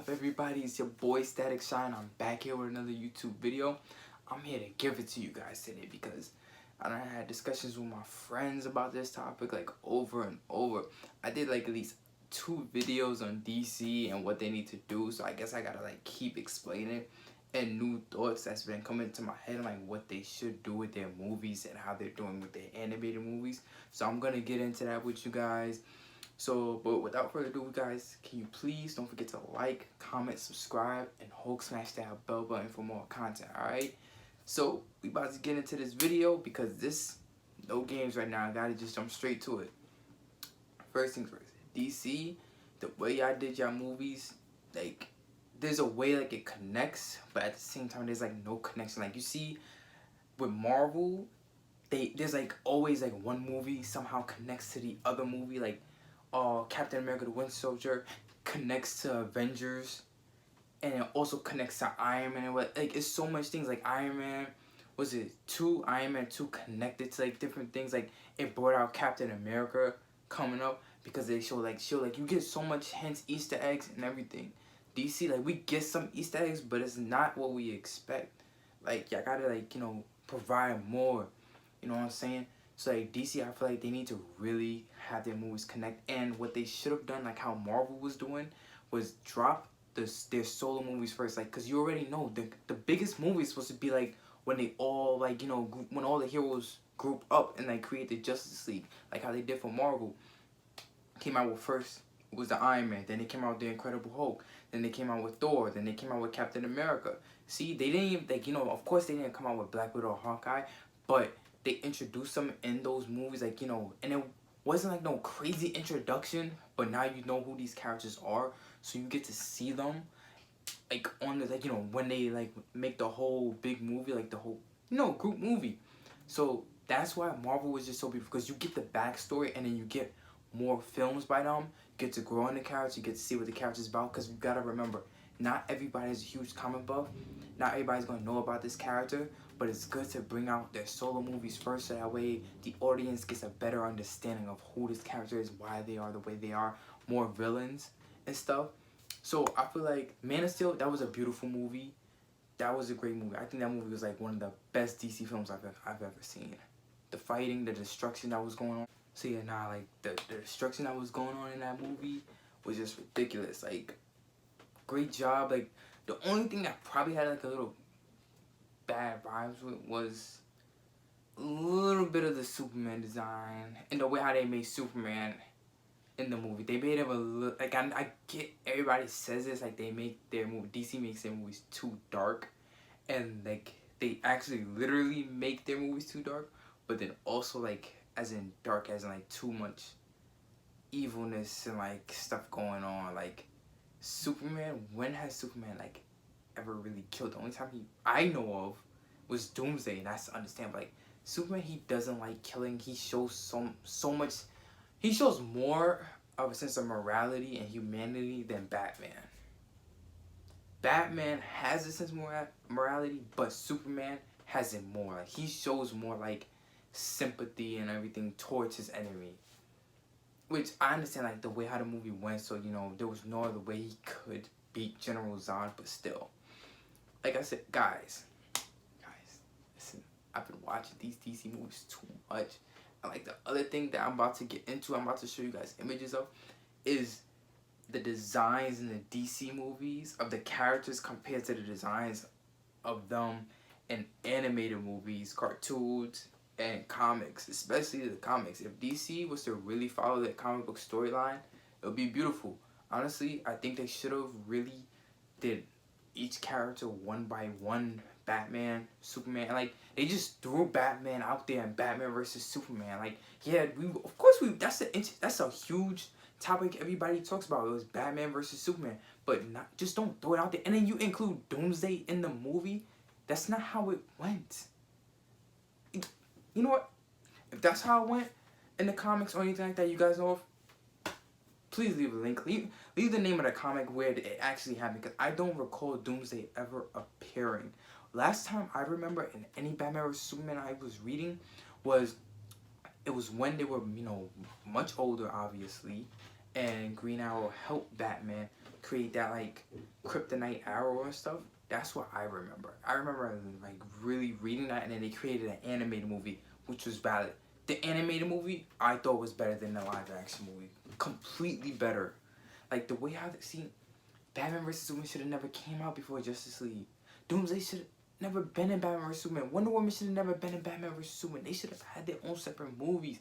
up, everybody? It's your boy Static Shine. I'm back here with another YouTube video. I'm here to give it to you guys today because I done had discussions with my friends about this topic like over and over. I did like at least 2 videos on DC and what they need to do, so I guess I gotta like keep explaining and new thoughts that's been coming to my head, like what they should do with their movies and how they're doing with their animated movies. So I'm gonna get into that with you guys. So, but without further ado, guys, can you please don't forget to like, comment, subscribe, and Hulk smash that bell button for more content, alright? So, we about to get into this video because this, no games right now, I gotta just jump straight to it. First things first, DC, the way y'all did y'all movies, like, there's a way like it connects, but at the same time, there's like no connection. Like, you see, with Marvel, there's like always like one movie somehow connects to the other movie, like, Captain America the Winter Soldier connects to Avengers, and it also connects to Iron Man. And what, like, it's so much things. Like Iron Man, was it 2? Iron Man 2 connected to like different things. Like it brought out Captain America coming up because they show like you get so much hints, Easter eggs, and everything. DC, like, we get some Easter eggs, but it's not what we expect. Like, y'all gotta like, you know, provide more. You know what I'm saying? So like DC, I feel like they need to really have their movies connect, and what they should have done, like how Marvel was doing, was drop their solo movies first, like, cause you already know the biggest movie is supposed to be like when they all like, you know, when all the heroes group up and like create the Justice League, like how they did for Marvel. Came out with first was the Iron Man, then they came out with the Incredible Hulk, then they came out with Thor, then they came out with Captain America. See, they didn't even, like, you know, of course they didn't come out with Black Widow or Hawkeye, but they introduced them in those movies, like, you know, and it wasn't like no crazy introduction, but now you know who these characters are, so you get to see them, like, on the, like, you know, when they, like, make the whole big movie, like, the whole, you know, group movie. So that's why Marvel was just so beautiful, because you get the backstory, and then you get more films by them, you get to grow on the characters, you get to see what the character's about, because you gotta remember, not everybody's a huge comic buff, not everybody's gonna know about this character, but it's good to bring out their solo movies first, so that way the audience gets a better understanding of who this character is, why they are the way they are, more villains and stuff. So I feel like Man of Steel, that was a beautiful movie. That was a great movie. I think that movie was like one of the best DC films I've ever seen. The fighting, the destruction that was going on. So yeah, nah, like the destruction that was going on in that movie was just ridiculous. Like, great job. Like, the only thing that probably had like a little bad vibes with was a little bit of the Superman design and the way how they made Superman in the movie. They made him a little, like, I get everybody says this, like, they make their movie, DC makes their movies too dark, and like they actually literally make their movies too dark, but then also like as in dark as in like too much evilness and like stuff going on. Like, Superman, when has Superman like ever really killed? The only time I know of was Doomsday, and that's understandable. Like, Superman, he doesn't like killing. He shows so much. He shows more of a sense of morality and humanity than Batman. Batman has a sense of morality, but Superman has it more. Like, he shows more like sympathy and everything towards his enemy. Which I understand, like, the way how the movie went, so, you know, there was no other way he could beat General Zod, but still. Like I said, guys, listen, I've been watching these DC movies too much. And like, the other thing that I'm about to get into, I'm about to show you guys images of, is the designs in the DC movies of the characters compared to the designs of them in animated movies, cartoons, and comics, especially the comics. If DC was to really follow that comic book storyline, it would be beautiful. Honestly, I think they should have really did each character one by one. Batman, Superman, and like, they just threw Batman out there and Batman versus Superman. Like, yeah, that's a huge topic everybody talks about. It was Batman versus Superman, but not, just don't throw it out there. And then you include Doomsday in the movie. That's not how it went. You know what? If that's how it went in the comics or anything like that, you guys know of, please leave a link. Leave the name of the comic where it actually happened, because I don't recall Doomsday ever appearing. Last time I remember in any Batman vs Superman I was reading was, it was when they were, you know, much older, obviously, and Green Arrow helped Batman create that like kryptonite arrow and stuff. That's what I remember. I remember like really reading that, and then they created an animated movie, which was valid. The animated movie I thought was better than the live action movie. Completely better. Like the way how see Batman vs Superman should have never came out before Justice League. Doomsday should have never been in Batman vs Superman. Wonder Woman should have never been in Batman vs Superman. They should have had their own separate movies.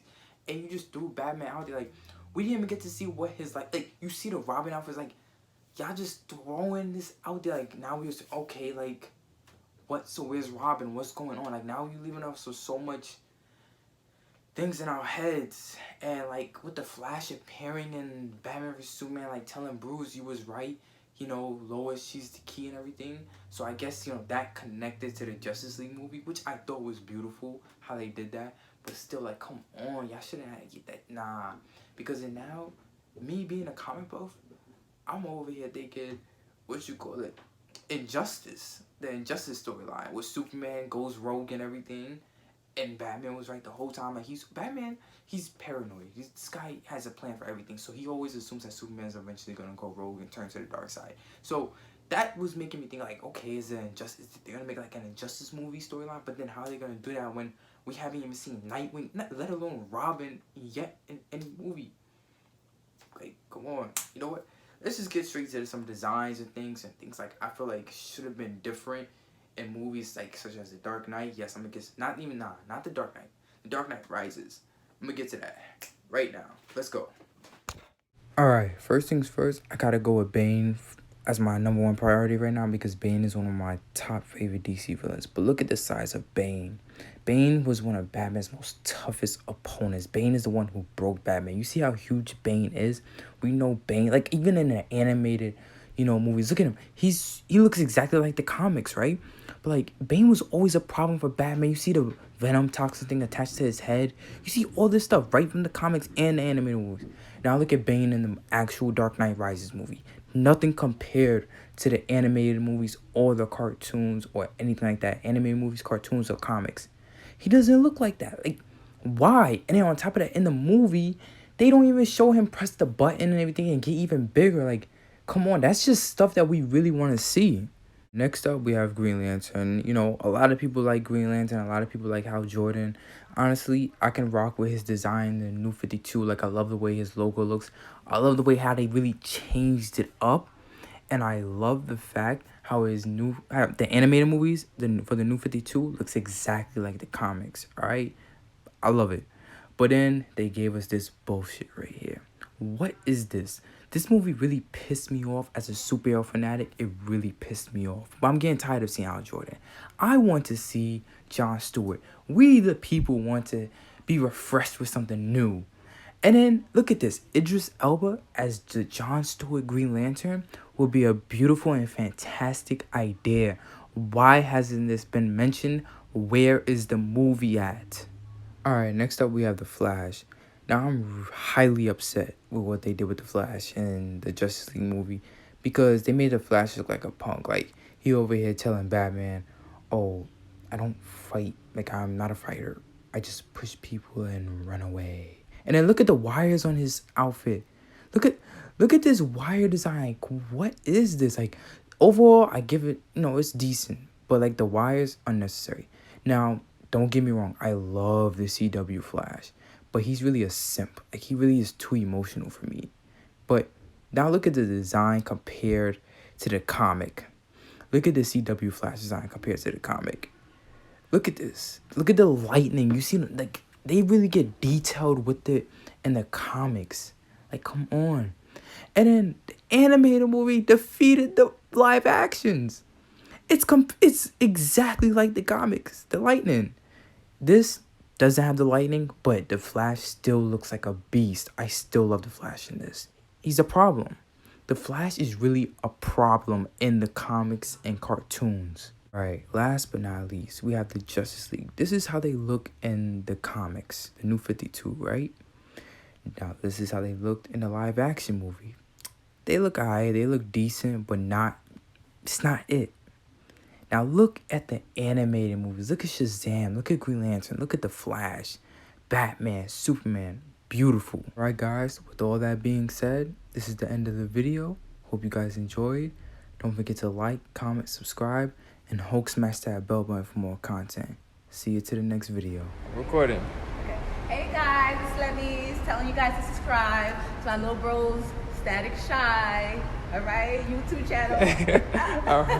And you just threw Batman out there. Like, we didn't even get to see what his like you see the Robin outfits, like y'all just throwing this out there. Like now we just okay, like what, so where's Robin? What's going on? Like now you leaving us with so much things in our heads. And like with the Flash appearing in Batman vs Superman, like telling Bruce you was right, you know, Lois, she's the key and everything. So I guess, you know, that connected to the Justice League movie, which I thought was beautiful how they did that. But still, like, come on, y'all shouldn't have to get that. Nah, because then now, me being a comic buff, I'm over here thinking, what you call it, Injustice, the Injustice storyline, where Superman goes rogue and everything, and Batman was right the whole time. Like, Batman, he's paranoid. This guy has a plan for everything, so he always assumes that Superman's eventually gonna go rogue and turn to the dark side. So that was making me think, like, okay, is they're gonna make like an Injustice movie storyline? But then how are they gonna do that when we haven't even seen Nightwing, let alone Robin, yet in any movie? Like, come on. You know what? Let's just get straight to some designs and things like I feel like should have been different in movies like such as The Dark Knight. Yes, I'm gonna get not The Dark Knight. The Dark Knight Rises. I'm gonna get to that right now. Let's go. Alright, first things first, I gotta go with Bane as my number one priority right now because Bane is one of my top favorite DC villains. But look at the size of Bane. Bane was one of Batman's most toughest opponents. Bane is the one who broke Batman. You see how huge Bane is? We know Bane, like even in the animated, you know, movies. Look at him. He looks exactly like the comics, right? But like Bane was always a problem for Batman. You see the Venom toxin thing attached to his head. You see all this stuff right from the comics and the animated movies. Now look at Bane in the actual Dark Knight Rises movie. Nothing compared to the animated movies or the cartoons or anything like that. Animated movies, cartoons, or comics. He doesn't look like that. Like, why? And then on top of that, in the movie, they don't even show him press the button and everything and get even bigger. Like, come on. That's just stuff that we really want to see. Next up, we have Green Lantern. You know, a lot of people like Green Lantern. A lot of people like Hal Jordan. Honestly, I can rock with his design, the New 52. Like, I love the way his logo looks. I love the way how they really changed it up. And I love the fact how the animated movies for the New 52 looks exactly like the comics. All right, I love it. But then they gave us this bullshit right here. What is this? This movie really pissed me off as a superhero fanatic. It really pissed me off. But I'm getting tired of seeing Hal Jordan. I want to see Jon Stewart. We the people want to be refreshed with something new. And then look at this. Idris Elba as the Jon Stewart Green Lantern would be a beautiful and fantastic idea. Why hasn't this been mentioned? Where is the movie at? Alright, next up we have The Flash. Now I'm highly upset with what they did with The Flash in the Justice League movie because they made The Flash look like a punk. Like, he over here telling Batman, oh, I don't fight. Like, I'm not a fighter. I just push people and run away. And then look at the wires on his outfit. Look at this wire design. What is this? Like, overall, I give it, it's decent. But, like, the wires, unnecessary. Now, don't get me wrong. I love the CW Flash. But he's really a simp. Like, he really is too emotional for me. But now look at the design compared to the comic. Look at the CW Flash design compared to the comic. Look at this. Look at the lightning. You see, like, they really get detailed with it in the comics. Like, come on. And then the animated movie defeated the live actions. It's exactly like the comics. The lightning. This doesn't have the lightning, but the Flash still looks like a beast. I still love the Flash in this. He's a problem. The Flash is really a problem in the comics and cartoons. Alright, last but not least, we have the Justice League. This is how they look in the comics, the New 52, right? Now, this is how they looked in the live action movie. They look alright, they look decent, but it's not it. Now, look at the animated movies. Look at Shazam, look at Green Lantern, look at the Flash, Batman, Superman. Beautiful. Alright, guys, with all that being said, this is the end of the video. Hope you guys enjoyed. Don't forget to like, comment, subscribe, and smash that bell button for more content. See you to the next video. Recording. Okay. Hey guys, it's Levy's telling you guys to subscribe to my little bro's Static Shy, all right, YouTube channel. All right.